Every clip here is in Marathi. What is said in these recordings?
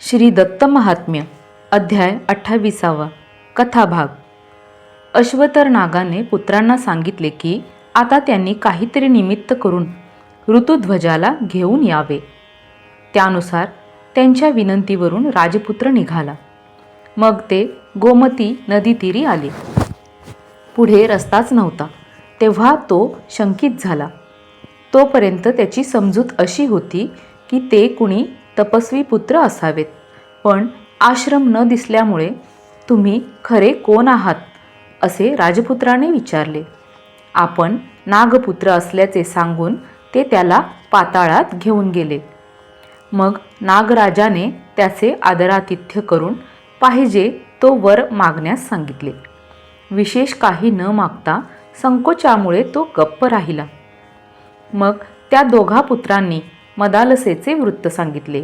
श्री दत्त महात्म्य अध्याय 28 कथाभाग। अश्वतर नागाने पुत्रांना सांगितले की आता त्यांनी काहीतरी निमित्त करून ऋतुध्वजाला घेऊन यावे। त्यानुसार त्यांच्या विनंतीवरून राजपुत्र निघाला। मग ते गोमती नदीतीरी आले। पुढे रस्ताच नव्हता तेव्हा तो शंकित झाला। तोपर्यंत त्याची समजूत अशी होती की ते कुणी तपस्वी पुत्र असावेत, पण आश्रम न दिसल्यामुळे तुम्ही खरे कोण आहात असे राजपुत्राने विचारले। आपण नागपुत्र असल्याचे सांगून ते त्याला पाताळात घेऊन गेले। मग नागराजाने त्याचे आदरातिथ्य करून पाहिजे तो वर मागण्यास सांगितले। विशेष काही न मागता संकोचामुळे तो गप्प राहिला। मग त्या दोघा पुत्रांनी मदालसेचे वृत्त सांगितले।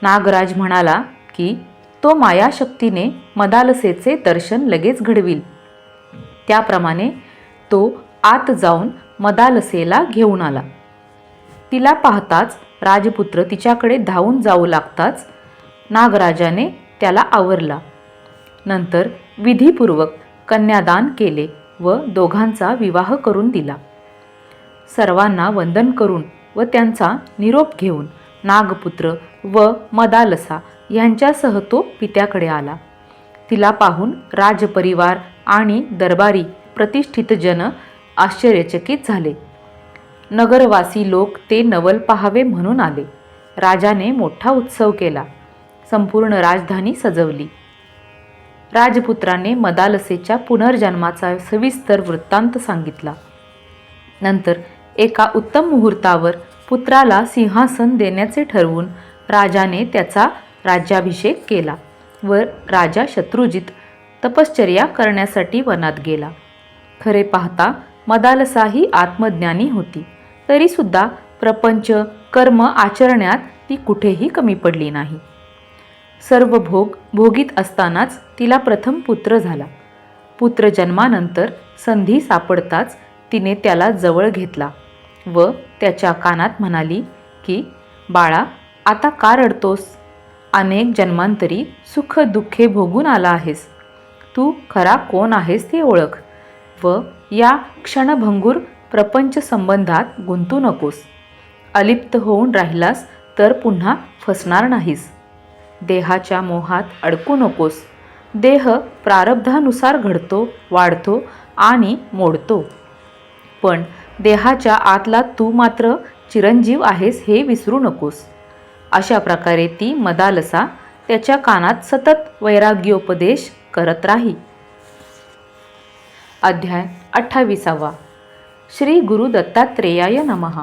नागराज म्हणाला की तो मायाशक्तीने मदालसेचे दर्शन लगेच घडविल। त्याप्रमाणे तो आत जाऊन मदालसेला घेऊन आला। तिला पाहताच राजपुत्र तिच्याकडे धावून जाऊ लागताच नागराजाने त्याला आवरला। नंतर विधीपूर्वक कन्यादान केले व दोघांचा विवाह करून दिला। सर्वांना वंदन करून व त्यांचा निरोप घेऊन नागपुत्र व मदालसा यांच्यासह तो पित्याकडे आला। तिला पाहून राजपरिवार आणि दरबारी प्रतिष्ठित जन आश्चर्यचकित झाले। नगरवासी लोक ते नवल पाहावे म्हणून आले। राजाने मोठा उत्सव केला। संपूर्ण राजधानी सजवली। राजपुत्राने मदालसेच्या पुनर्जन्माचा सविस्तर वृत्तांत सांगितला। नंतर एका उत्तम मुहूर्तावर पुत्राला सिंहासन देण्याचे ठरवून राजाने त्याचा राज्याभिषेक केला व राजा शत्रुजित तपश्चर्या करण्यासाठी वनात गेला। खरे पाहता मदालसा ही आत्मज्ञानी होती, तरीसुद्धा प्रपंच कर्म आचरण्यात ती कुठेही कमी पडली नाही। सर्व भोग भोगीत असतानाच तिला प्रथम पुत्र झाला। पुत्र जन्मानंतर संधी सापडताच तिने त्याला जवळ घेतला व त्याच्या कानात म्हणाली की बाळा, आता का रडतोस? अनेक जन्मांतरी सुख दुःखे भोगून आला आहेस। तू खरा कोण आहेस ते ओळख व या क्षणभंगूर प्रपंच संबंधात गुंतू नकोस। अलिप्त होऊन राहिलास तर पुन्हा फसणार नाहीस। देहाच्या मोहात अडकू नकोस। देह प्रारब्धानुसार घडतो, वाढतो आणि मोडतो, पण देहाच्या आतला तू मात्र चिरंजीव आहेस हे विसरू नकोस। अशा प्रकारे ती मदालसा त्याच्या कानात सतत वैराग्योपदेश करत राही। अध्याय 28 श्री गुरु दत्तात्रेयाय नमः।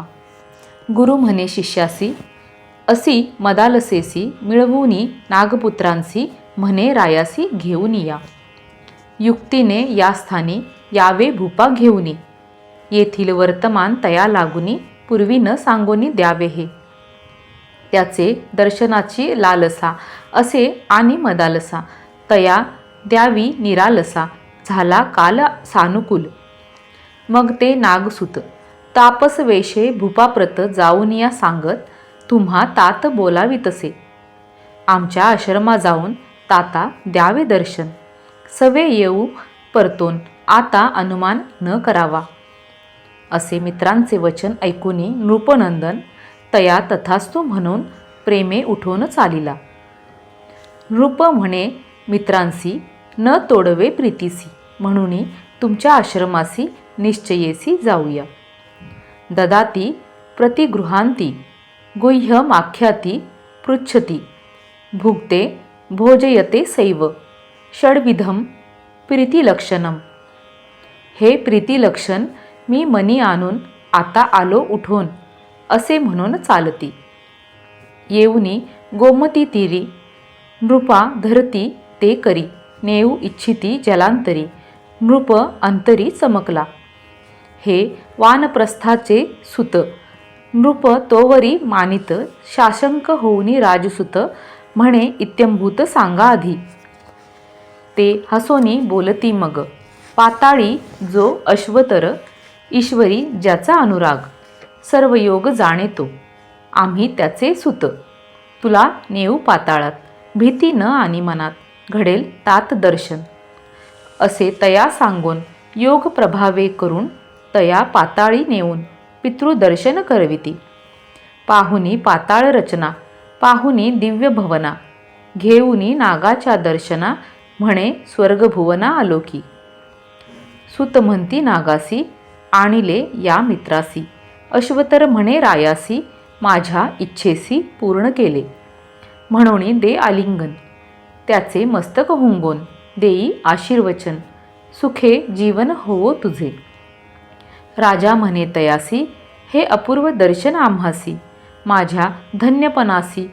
गुरु म्हणे शिष्यासी, असी मदालसेसी मिळवूनी नागपुत्रांसी म्हणे रायासी घेऊन या। युक्तीने या स्थानी यावे भूपा घेऊनी। येथील वर्तमान तया लागुनी पूर्वी न सांगोनी द्यावे हे। त्याचे दर्शनाची लालसा असे आणि मदालसा तया द्यावी निरालसा झाला काल सानुकूल। मग ते नागसूत तापस वेशे भूपाप्रत जाऊन या सांगत तुम्हा तात बोलावी तसे। आमच्या आश्रमा जाऊन ताता द्यावे दर्शन। सवे येऊ परतोन आता अनुमान न करावा। असे मित्रांचे वचन ऐकूनी नृपनंदन तया तथास्तु म्हणून प्रेमे उठून चालिला। नृप म्हणे मित्रांसी न तोडवे प्रीतीसी, म्हणून तुमच्या आश्रमासी निश्चयेसी जाऊया। ददाती प्रतिगृहांती गुह्यमाख्याती पृच्छती भुक्ते भोजयते सैव षड्विधम प्रीतिलक्षणम। हे प्रीतिलक्षण मी मनी आणून आता आलो उठून असे म्हणून चालती। येऊनी गोमती तीरी नृपा धरती ते करी नेऊ इच्छिती जलांतरी नृप अंतरी चमकला। हे वानप्रस्थाचे सुत नृप तोवरी मानित शासंक होऊनी राजसुत म्हणे इत्यंभूत सांगा आधी। ते हसोनी बोलती मग पाताळी जो अश्वतर ईश्वरी ज्याचा अनुराग सर्व योग जाणे तो आम्ही त्याचे सुत तुला नेऊ पाताळात भीती न आणि मनात घडेल तात दर्शन. असे तया सांगून योग प्रभावे करून तया पाताळी नेऊन पितृदर्शन करविती. पाहुनी पाताळ रचना पाहुनी दिव्य भवना, घेऊनी नागाच्या दर्शना म्हणे स्वर्गभुवना आलोकी. सुत म्हणती नागासी आणिले या मित्रासी, अश्वतर म्हणे रायासी माझ्या इच्छेसी पूर्ण केले. म्हणून दे आलिंगन त्याचे मस्तक हुंगून, देई आशीर्वचन सुखे जीवन होवो तुझे. राजा म्हणे तयासी हे अपूर्व दर्शन आम्हासी, माझ्या धन्यपणासी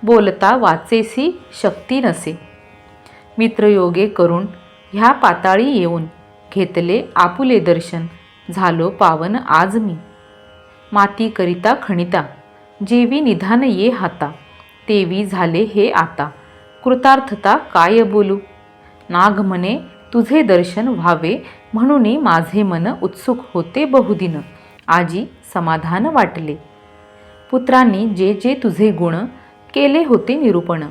बोलता वाचेसी शक्ती नसे. मित्रयोगे करून ह्या पाताळी येऊन घेतले आपुले दर्शन, झालो पावन आज मी. माती करिता खणिता जेवी निधान ये हाता, तेवी झाले हे आता कृतार्थता काय बोलू. नाग म्हणे तुझे दर्शन व्हावे म्हणून माझे मन उत्सुक होते बहुदिन, आजी समाधान वाटले. पुत्रांनी जे जे तुझे गुण केले होते निरूपण,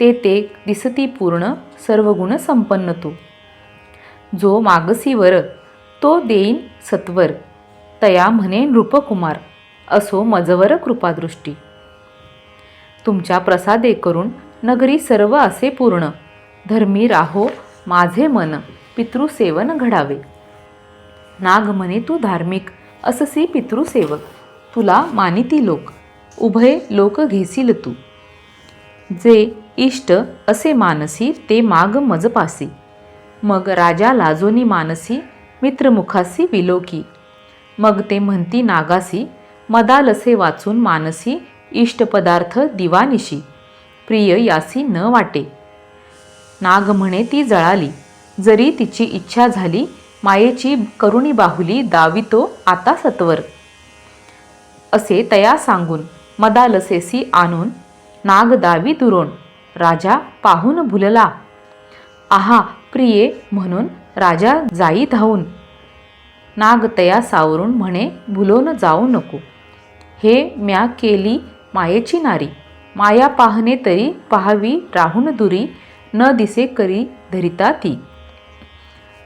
ते ते दिसती पूर्ण सर्व गुण संपन्न तू. जो मागसी वर तो देईन सत्वर, तया म्हणे नृपकुमार असो मजवर कृपादृष्टी. तुमच्या प्रसादे करून नगरी सर्व असे पूर्ण, धर्मी राहो माझे मन पितृसेवन घडावे. नाग म्हणे तू धार्मिक अससी पितृसेवक, तुला मानिती लोक उभय लोक घेसील तू. जे इष्ट असे मानसी ते माग मजपासी, मग राजा लाजोनी मानसी मित्रमुखासी विलोकी. मग ते म्हणती नागासी मदालसे वाचून मानसी इष्टपदार्थ दिवानिशी, प्रिय यासी न वाटे. नाग म्हणे ती जळाली जरी तिची इच्छा झाली, मायेची करुणी बाहुली दावितो आता सत्वर. असे तया सांगून मदालसेसी आणून नाग दावी दुरोण, राजा पाहून भुलला. आहा प्रिये म्हणून राजा जाई धावून, नाग तया सावरून म्हणे भुलोन जाऊ नको. हे म्या केली मायेची नारी, माया पाहणे तरी पाहावी राहून दुरी, न दिसे करी धरिता ती.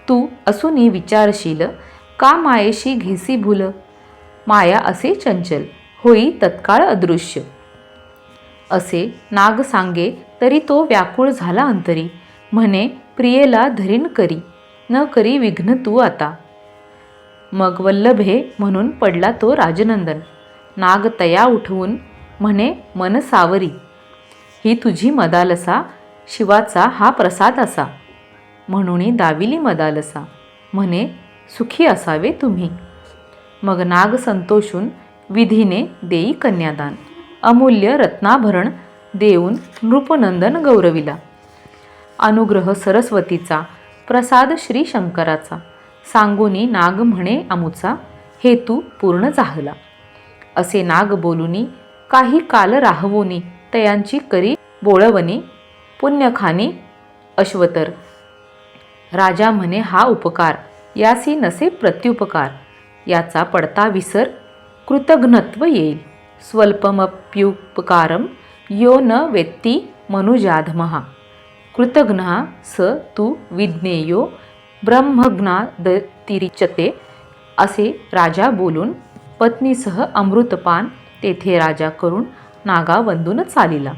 तू असूनी विचारशील का मायेशी घेसी भूल, माया असे चंचल होई तत्काळ अदृश्य. असे नाग सांगे तरी तो व्याकुळ झाला अंतरी, म्हणे प्रियेला धरीन करी, न करी विघ्न तू आता. मग वल्लभे म्हणून पडला तो राजनंदन, नाग तया उठवून म्हणे मन सावरी, ही तुझी मदालसा शिवाचा हा प्रसाद असा. म्हणून दाविली मदालसा म्हणे सुखी असावे तुम्ही. मग नाग संतोषून विधीने देई कन्यादान, अमूल्य रत्नाभरण देऊन नृपनंदन गौरविला. अनुग्रह सरस्वतीचा प्रसाद श्री शंकराचा, सांगोनी नाग म्हणे अमुचा हेतू पूर्ण झाला. असे नाग बोलुनी काही काल राहवोनी, तयांची करी बोळवणी पुण्यखानी अश्वतर. राजा म्हणे हा उपकार यासी नसे प्रत्युपकार, याचा पडता विसर कृतघ्नत्व येईल. स्वल्पमप्युपकारम यो न वेत्ती मनुजाधमहा, कृतघ्ना स तू विज्ञेयो ब्रह्मज्ञादतिरिच्यते. असे राजा बोलून पत्नीसह अमृतपान तेथे राजा करून नागा वंदून चालिला.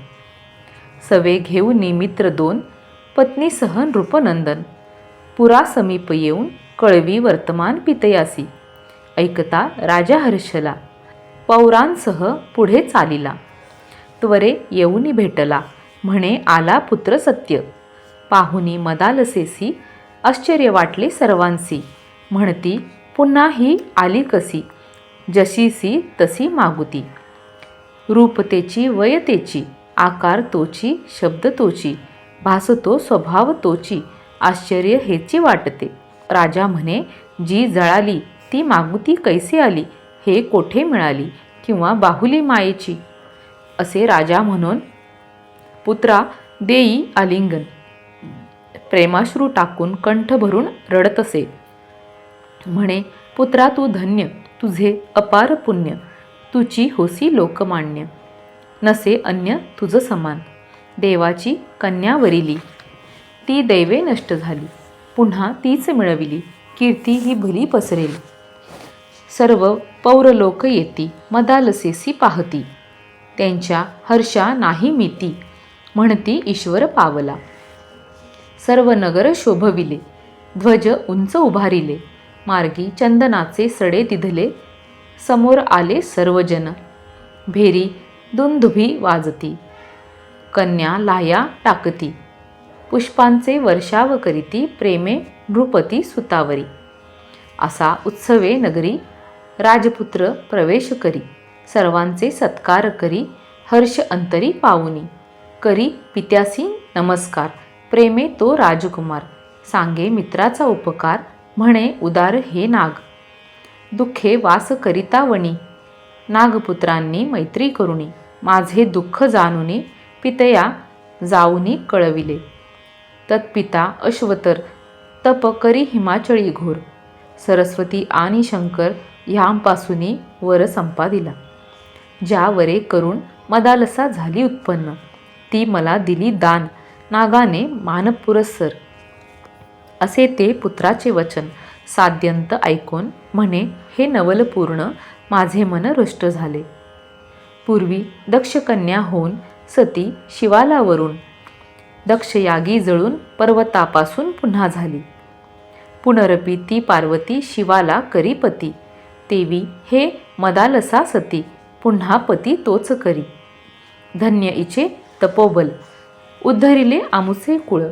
सवे घेऊन मित्र दोन पत्नीसह नृपनंदन, पुरा समीप येऊन कळवी वर्तमान पितयासी. ऐकता राजा हर्षला, पौरांसह पुढे चालिला. त्वरे येऊनी भेटला म्हणे आला पुत्र सत्य. पाहुनी मदालसेसी आश्चर्य वाटले सर्वांसी, म्हणती पुन्हा ही आली कसी, जशीसी तशी मागुती. रूपतेची वयतेची, आकार तोची शब्द तोची, भासतो स्वभाव तोची, आश्चर्य हेची वाटते. राजा म्हणे जी जळाली ती मागुती कैसे आली, हे कोठे मिळाली किंवा बाहुली मायेची. असे राजा म्हणून पुत्रा देई आलिंगन, प्रेमाश्रू टाकून कंठ भरून रडत असे. म्हणे पुत्रा तू धन्य, तुझे अपार पुण्य, तुची होसी लोकमान्य, नसे अन्य तुझ समान. देवाची कन्या वरिली, ती दैवे नष्ट झाली, पुन्हा तीच मिळविली, कीर्ती ही भली पसरेल. सर्व पौरलोक येती, मदालसेसी पाहती, त्यांच्या हर्षा नाही मिती, म्हणती ईश्वर पावला. सर्व नगर शोभविले, ध्वज उंच उभारिले, मार्गी चंदनाचे सडे तिधले, समोर आले सर्वजन, भेरी दुंदुभी वाजती, कन्या लाया टाकती, पुष्पांचे वर्षाव करीती, प्रेमे नृपती सुतावरी. असा उत्सवे नगरी, राजपुत्र प्रवेश करी, सर्वांचे सत्कार करी, हर्ष अंतरी पावनी, करी पित्यासी नमस्कार, प्रेमे तो राजकुमार, सांगे मित्राचा उपकार, म्हणे उदार हे नाग. दुःखे वास करिता वनी, नागपुत्रांनी मैत्री करुणी, माझे दुःख जाणुनी, पितया जाऊनी कळविले. तत्पिता अश्वतर तप करी हिमाचळी घोर, सरस्वती आणि शंकर ह्यांपासूनी वर संपादिला. ज्या वरे करून मदालसा झाली उत्पन्न, ती मला दिली दान, नागाने मानपुरस्सर. असे ते पुत्राचे वचन साध्यंत ऐकून म्हणे, हे नवलपूर्ण माझे मन रुष्ट झाले. पूर्वी दक्षकन्या होऊन सती शिवाला वरून, दक्षयागी जळून पर्वतापासून पुन्हा झाली. पुनरपी ती पार्वती शिवाला करी पती, तेवी हे मदालसा सती, पुन्हा पती तोच करी. धन्य इचे तपोबल, उद्धरिले आमुचे कुळ,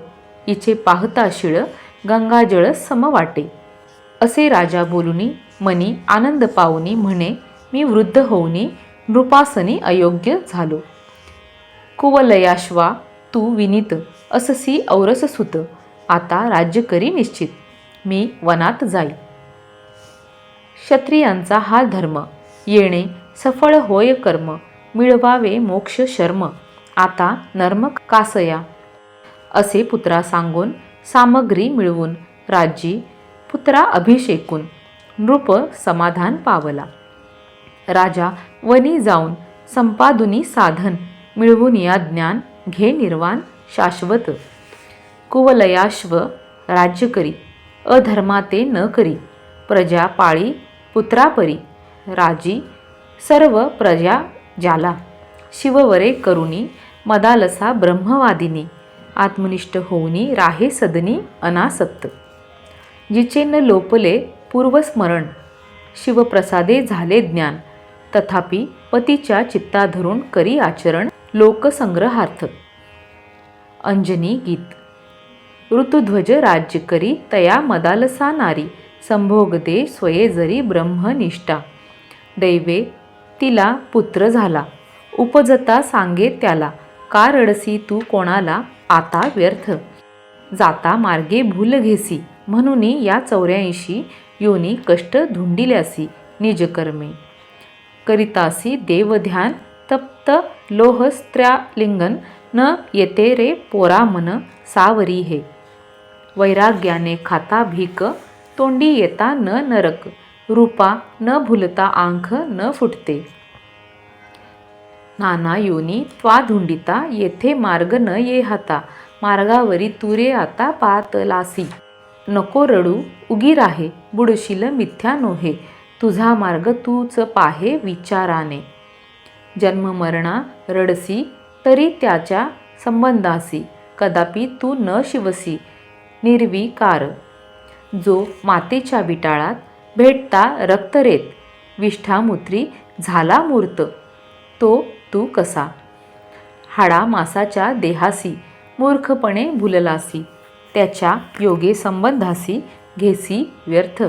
इचे पाहता शिळ गंगाजळ सम वाटे. असे राजा बोलुनी मनी आनंद पावनी, म्हणे मी वृद्ध होऊनी नृपासनी अयोग्य झालो. कुवलयाश्वा तू विनीत अससी औरस सुत, आता राज्य करी निश्चित, मी वनात जाई. क्षत्रियांचा हा धर्म, येणे सफळ होय कर्म, मिळवावे मोक्ष शर्म, आता नर्म कासया. असे पुत्रा सांगून सामग्री मिळवून, राज्यी पुत्रा अभिषेकून, नृप समाधान पावला. राजा वनी जाऊन संपादुनी साधन, मिळवून या ज्ञान घे निर्वाण शाश्वत. कुवलयाश्व राज्य करी, अधर्माते न करी, प्रजा पाळी पुत्रापरी, राजी सर्व प्रजा जाला. शिववरे करुणी मदालसा ब्रह्मवादिनी, आत्मनिष्ठ होऊनी राहे सदनी अनासक्त. जिचे न लोपले पूर्वस्मरण, शिवप्रसादे झाले ज्ञान, तथापि पतीच्या चित्ता धरून करी आचरण, लोकसंग्रहार्थ. अंजनी गीत. ऋतुध्वज राज्य करी, तया मदालसा नारी, संभोग दे स्वये जरी ब्रह्मनिष्ठा. दैवे तिला पुत्र झाला, उपजता सांगे त्याला, का रडसी तू कोणाला आता व्यर्थ. जाता मार्गे भूल घेसी, म्हणूनी या 84 योनी कष्ट धुंडिल्यासी, निजकर्मे करितासी देवध्यान, तप्त लोह स्त्र्यालिंगन, न येते रे पोरा मन सावरी हे. वैराग्याने खाता भीक, तोंडी येता न नरक, रूपा न भुलता आंख न फुटते. नाना योनी त्वा धुंडिता, येथे मार्ग न ये हाता, मार्गावरी तुरे आता पातलासी. नको रडू उगी राहे, बुडशील मिथ्या नोहे, तुझा मार्ग तूच पाहे विचाराने. जन्म मरणा रडसी, तरी त्याच्या संबंधासी, कदापि तू न शिवसी निर्विकार. जो मातेच्या विटाळात भेटता रक्तरेत, विष्ठामूत्री झाला मूर्त, तो तू कसा. हाडा मासाच्या देहासी, मूर्खपणे भुललासी, त्याच्या योगे संबंधासी घेसी व्यर्थ.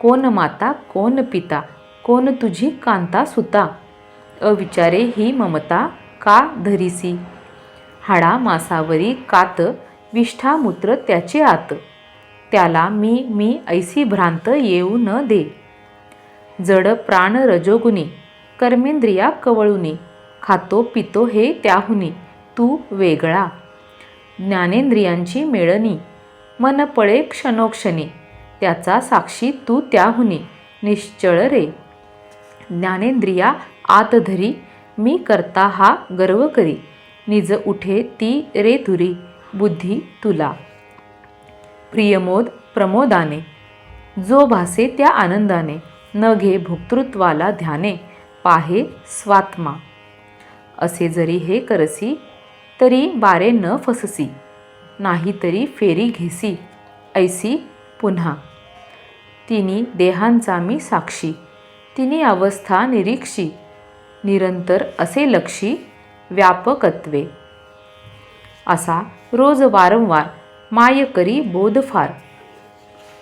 कोण माता कोण पिता, कोण तुझी कांता सुता, अविचारे ही ममता का धरिसी. हाडा मासावरी कात, विष्ठामूत्र त्याचे आत, त्याला मी ऐसी भ्रांत येऊ न दे. जड प्राण रजोगुनी, कर्मेंद्रिया कवळुनी, खातो पितो हे त्याहुनी, तू वेगळा. ज्ञानेंद्रियांची मेळणी, मन पळे क्षणोक्षणी, त्याचा साक्षी तू त्याहुनी निश्चळ रे. ज्ञानेंद्रिया आत धरी, मी करता हा गर्व करी, निज उठे ती रे धुरी बुद्धी तुला. प्रियमोद प्रमोदाने जो भासे त्या आनंदाने, न घे भोक्तृत्वाला ध्याने, पाहे स्वात्मा. असे जरी हे करसी तरी बारे न फससी, नाही तरी फेरी घेसी ऐसी पुन्हा. तिनी देहांचा मी साक्षी, तिनी अवस्था निरीक्षी, निरंतर असे लक्षी व्यापकत्वे. असा रोज वारंवार माय करी बोध फार,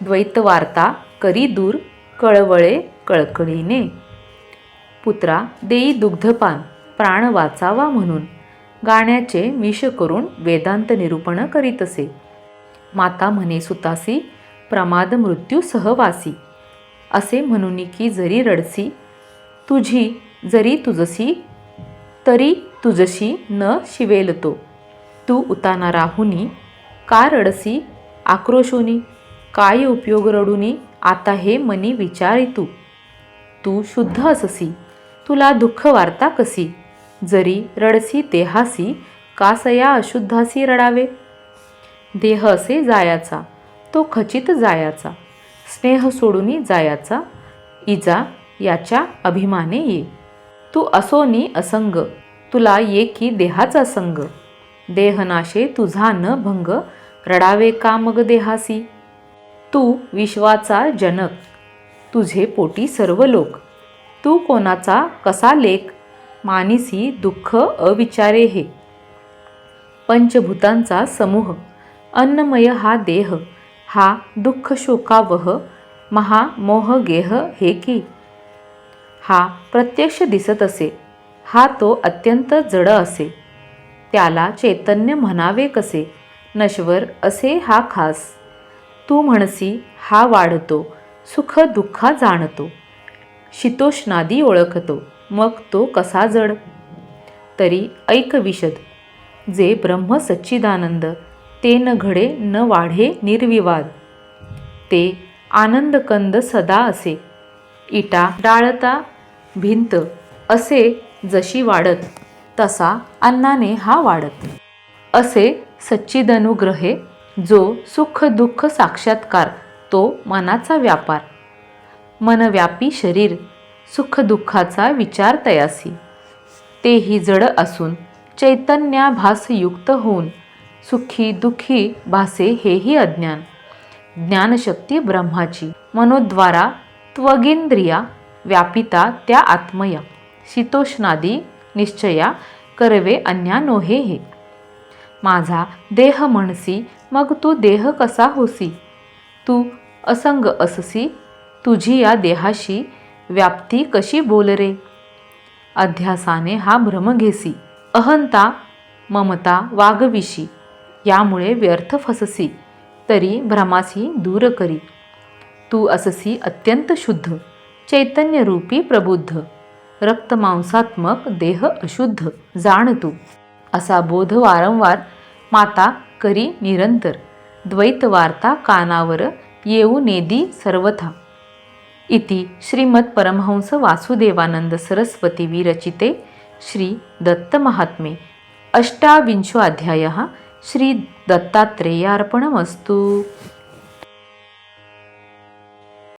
द्वैतवार्ता करी दूर कळवळे कळकळीने. पुत्रा देई दुग्धपान प्राण वाचावा म्हणून, गाण्याचे विष करून वेदांत निरूपण करीतसे. माता म्हणे सुतासी प्रमाद मृत्यू सहवासी, असे म्हणून की जरी रडसी तुझी जरी तुझसी, तरी तुझशी न शिवेल तो. तू उताना राहुनी का रडसी आक्रोशुनी, काय उपयोग रडुनी आता हे मनी विचारी तू. तू शुद्ध अससी तुला दुःख वार्ता कसी, जरी रडसी देहासी कासया अशुद्धासी रडावे. देह असे जायाचा तो खचित जायाचा, स्नेह सोडूनी जायाचा इजा याच्या अभिमाने ये. तू असोनी असंग तुला ये की देहाचा संग, देहनाशे तुझा न भंग रडावे का मग देहासी. तू विश्वाचा जनक तुझे पोटी सर्व लोक, तू कोणाचा कसा लेक मानिसी दुःख अविचारे हे. पंचभूतांचा समूह अन्नमय हा देह, हा दुःख शोकावह महामोह गेह हे की. हा प्रत्यक्ष दिसत असे, हा तो अत्यंत जड असे, त्याला चैतन्य म्हणावे कसे, नश्वर असे हा खास. तू म्हणसी हा वाढतो सुख दुःखा जाणतो, शीतोष्णादी ओळखतो मग तो कसा जड. तरी ऐक विशद जे ब्रह्म सच्चिदानंद, ते न घडे न वाढे निर्विवाद. ते आनंदकंद सदा असे, इटा डाळता भिंत असे जशी वाढत, तसा अन्नाने हा वाढत. असे सच्चिदनुग्रहे जो सुख दुःख साक्षात्कार, तो मनाचा व्यापार. मनव्यापी शरीर सुख दुःखाचा विचार तयासी, तेही जड असून चैतन्याभासयुक्त होऊन सुखी दुःखी भासे हेही अज्ञान. ज्ञानशक्ती ब्रह्माची मनोद्वारा त्वगिंद्रिया व्यापिता त्या आत्मया, शीतोष्णादी निश्चया करवे अन्या नोहे हे. माझा देह म्हणसी मग तू देह कसा होसी, तू असंग अससी तुझी या देहाशी व्याप्ती कशी बोल रे. अध्यासाने हा भ्रम घेसी, अहंता ममता वागविशी, यामुळे व्यर्थ फससी तरी भ्रमासी दूर करी. तू अससी अत्यंत शुद्ध चैतन्यरूपी प्रबुद्ध, रक्तमांसात्मक देह अशुद्ध जाण तू. असा बोध वारंवार माता करी निरंतर, द्वैतवार्ता कानावर येऊ नेदी सर्वथा. इति श्रीमत् परमहंस वासुदेवानंद सरस्वती विरचिते श्री दत्तमहात्म्ये अष्टाविंशो अध्यायः. श्री दत्तात्रेयार्पणमस्तु.